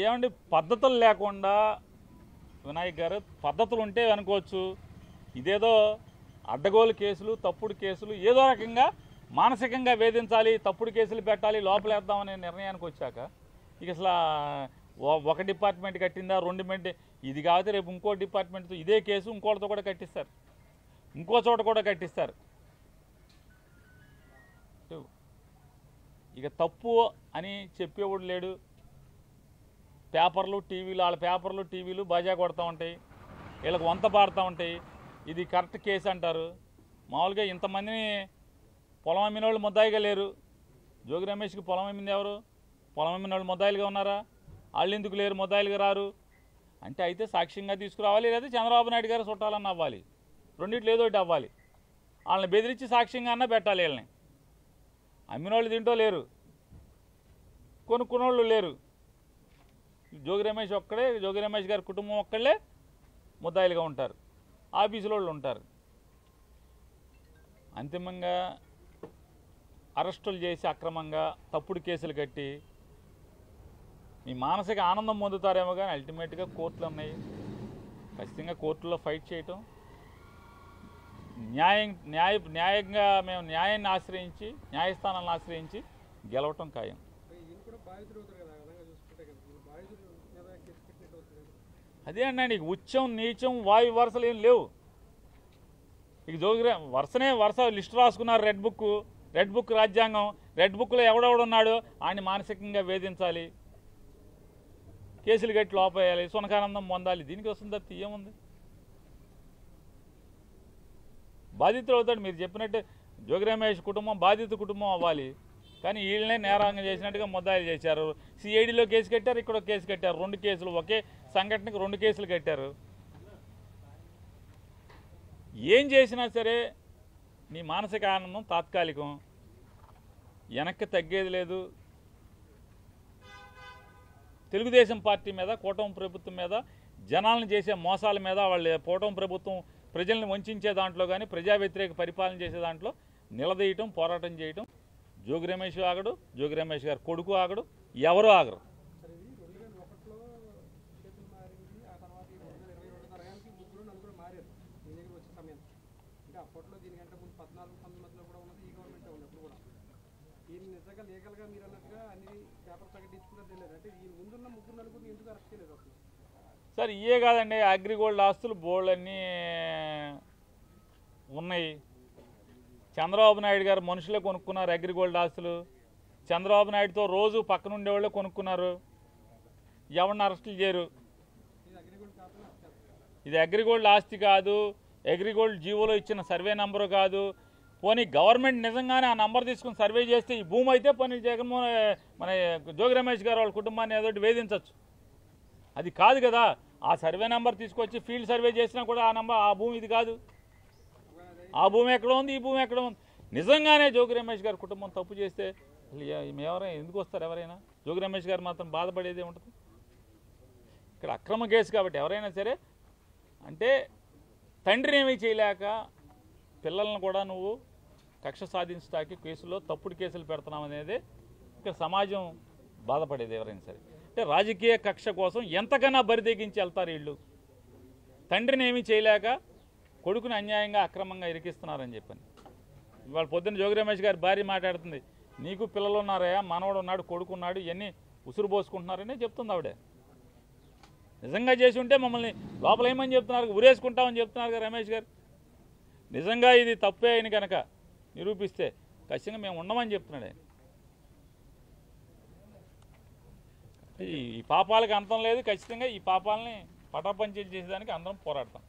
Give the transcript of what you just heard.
ఏమండి పద్ధతులు లేకుండా వినాయక్ గారు పద్ధతులు ఉంటే అనుకోవచ్చు. ఇదేదో అడ్డగోలు కేసులు, తప్పుడు కేసులు, ఏదో రకంగా మానసికంగా వేధించాలి, తప్పుడు కేసులు పెట్టాలి, లోపలేద్దామనే నిర్ణయానికి వచ్చాక ఇక అసలు ఒక డిపార్ట్మెంట్ కట్టిందా, రెండు ఇది కాకపోతే రేపు ఇంకో డిపార్ట్మెంట్తో ఇదే కేసు ఇంకోటితో కూడా కట్టిస్తారు, ఇంకో చోట కూడా కట్టిస్తారు. ఇక తప్పు అని చెప్పేవాడు లేడు. పేపర్లు టీవీలు, వాళ్ళ పేపర్లు టీవీలు బాజా కొడతా ఉంటాయి, వీళ్ళకి వంత పాడుతూ ఉంటాయి. ఇది కరెక్ట్ కేసు అంటారు. మామూలుగా ఇంతమందిని పొలం అమ్మిన వాళ్ళు ముద్దాయిగా లేరు. జోగి రమేష్కి పొలం అమ్మింది ఎవరు? పొలం అమ్మిన వాళ్ళు ముద్దాయిలుగా ఉన్నారా? వాళ్ళు ఎందుకు లేరు, ముద్దాయిలుగా రారు అంటే? అయితే సాక్ష్యంగా తీసుకురావాలి, లేదా చంద్రబాబు నాయుడు గారు చుట్టాలన్న అవ్వాలి, రెండింటిలో ఏదో ఒకటి అవ్వాలి. వాళ్ళని బెదిరించి సాక్ష్యంగా అన్నా పెట్టాలి. వీళ్ళని అమ్మిన వాళ్ళు తింటో లేరు, కొనుక్కున్నోళ్ళు లేరు. జోగి రమేష్ ఒక్కడే, జోగి రమేష్ గారి కుటుంబం ఒక్కళ్ళే ముద్దాయిలుగా ఉంటారు, ఆఫీసులో వాళ్ళు ఉంటారు. అంతిమంగా అరెస్టులు చేసి అక్రమంగా తప్పుడు కేసులు కట్టి మీ మానసిక ఆనందం పొందుతారేమో, కానీ అల్టిమేట్గా కోర్టులు ఉన్నాయి. ఖచ్చితంగా కోర్టులో ఫైట్ చేయటం, న్యాయంగా మేము న్యాయాన్ని ఆశ్రయించి, న్యాయస్థానాలను ఆశ్రయించి గెలవటం ఖాయం. అదే అన్నా, నీకు ఉచ్చం నీచం వాయు వరుసలు ఏం లేవు. ఇక వరుస లిస్టు రాసుకున్నారు. రెడ్ బుక్ రాజ్యాంగం, రెడ్ బుక్లో ఎవడెవడున్నాడో ఆయన్ని మానసికంగా వేధించాలి, కేసులు కట్టి లోపేయాలి, సునకానందం పొందాలి. దీనికి వస్తుంది తప్ప ఏముంది? బాధితులు అవుతాడు. మీరు చెప్పినట్టు జోగి రమేష్ కుటుంబం బాధిత కుటుంబం అవ్వాలి, కానీ వీళ్ళనే నేరాంగం చేసినట్టుగా ముద్దాయిలు చేశారు. సిఐడిలో కేసు కట్టారు, ఇక్కడ కేసు కట్టారు. 2 కేసులు, ఒకే సంఘటనకు 2 కేసులు కట్టారు. ఏం చేసినా సరే నీ మానసిక ఆనందం తాత్కాలికం, వెనక్కి తగ్గేది లేదు. తెలుగుదేశం పార్టీ మీద, కూటమి ప్రభుత్వం మీద, జనాలను చేసే మోసాల మీద, వాళ్ళ కూటమి ప్రభుత్వం ప్రజల్ని వంచే దాంట్లో కానీ, ప్రజా వ్యతిరేక పరిపాలన చేసే దాంట్లో నిలదీయటం, పోరాటం చేయటం జోగి రమేష్ ఆగడు, జోగి రమేష్ గారు కొడుకు ఆగడు, ఎవరు ఆగరు. సార్ ఇవే కాదండి, అగ్రిగోల్డ్ ఆస్తులు బోల్డన్నీ ఉన్నాయి. చంద్రబాబు నాయుడు గారు మనుషులే కొనుక్కున్నారు అగ్రిగోల్డ్ ఆస్తులు. చంద్రబాబు నాయుడుతో రోజు పక్కన ఉండేవాళ్ళే కొనుక్కున్నారు. ఎవరిని అరెస్టులు చేయరు. ఇది అగ్రిగోల్డ్ ఆస్తి కాదు, అగ్రిగోల్డ్ జీవోలో ఇచ్చిన సర్వే నంబరు కాదు. పోనీ గవర్నమెంట్ నిజంగానే ఆ నంబర్ తీసుకుని సర్వే చేస్తే ఈ భూమి అయితే పోనీ మన జోగి రమేష్ గారు వాళ్ళ కుటుంబాన్ని ఏదో వేధించవచ్చు. అది కాదు కదా. ఆ సర్వే నెంబర్ తీసుకొచ్చి ఫీల్డ్ సర్వే చేసినా కూడా ఆ భూమి ఇది కాదు. ఆ భూమి ఎక్కడ ఉంది, ఈ భూమి ఎక్కడ ఉంది. నిజంగానే జోగి రమేష్ గారి కుటుంబం తప్పు చేస్తే ఎవరైనా ఎందుకు వస్తారు? ఎవరైనా జోగి రమేష్ గారు మాత్రం బాధపడేదే ఉంటుంది. ఇక్కడ అక్రమ కేసు కాబట్టి ఎవరైనా సరే, అంటే తండ్రిని ఏమీ చేయలేక పిల్లలను కూడా నువ్వు కక్ష సాధించడానికి కేసులో తప్పుడు కేసులు పెడుతున్నావు అనేది ఇక్కడ సమాజం బాధపడేది ఎవరైనా సరే. అంటే రాజకీయ కక్ష కోసం ఎంతకన్నా బరిదెగించి వెళ్తారు వీళ్ళు. తండ్రిని ఏమీ చేయలేక కొడుకుని అన్యాయంగా అక్రమంగా ఇరికిస్తున్నారని చెప్పని. ఇవాళ పొద్దున్న జోగి రమేష్ గారి భార్య మాట్లాడుతుంది, నీకు పిల్లలు ఉన్నారయ్యా, మనవడు ఉన్నాడు, కొడుకు ఉన్నాడు, ఇవన్నీ ఉసురు పోసుకుంటున్నారని చెప్తుంది ఆవిడే. నిజంగా చేసి ఉంటే మమ్మల్ని లోపల ఏమని చెప్తున్నారు, ఉరేసుకుంటామని చెప్తున్నారు కదా రమేష్ గారు. నిజంగా ఇది తప్పే అయిన కనుక నిరూపిస్తే ఖచ్చితంగా మేము ఉండమని చెప్తున్నాడు ఆయన. ఈ పాపాలకు అంతం లేదు. ఖచ్చితంగా ఈ పాపాలని పటాపంచలు చేసేదానికి అందరం పోరాడతాం.